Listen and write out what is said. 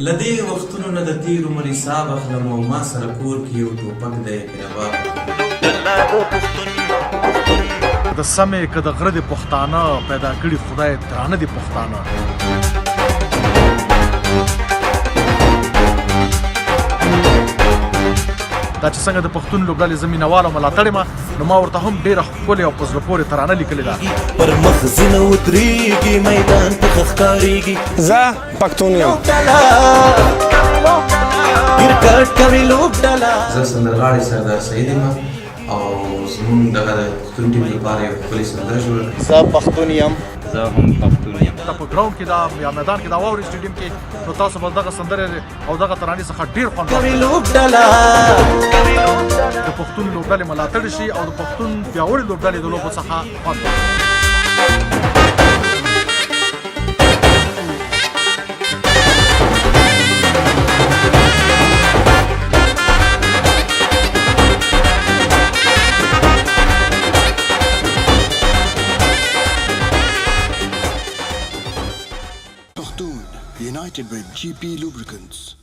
لدې وختونو نه د تیر عمر حساب اخلم او ما سره کور کې یو ټوپک دی رباب د سمې که د غره د پښتانه پیدا کړي خدای درانه دي پښتانه دا چې څنګه د پښتون لوبډلې زه مینهوال او ملاتړ یم نو ما ورته هم ډېره ښکلې او په زړه پورې ترانه لیکلې ده پر مخ ځینه ودرېږي میدان ته ښه ښکارېږي زه پښتون یم کرکټ کوي لوبډله زه سندرغاړی سردار سعید یم او زمونږ دغه د پښتون ټیم لپاره یو ښکلې سندره جوړه کړې زه پښتون یم زه هم پښتون یم دا په ګراوند کې دا یا میدان کې دا واوري سټیډیم کې نو تاسو به دغه سندرې او دغه ترانې څخه ډېر خوند کوي لوبډله د پښتون لوبډلې ملاتړ شي او د پښتون پیاوړې لوبډلې د لوبو څخه خوند واخلي. United with GP Lubricants.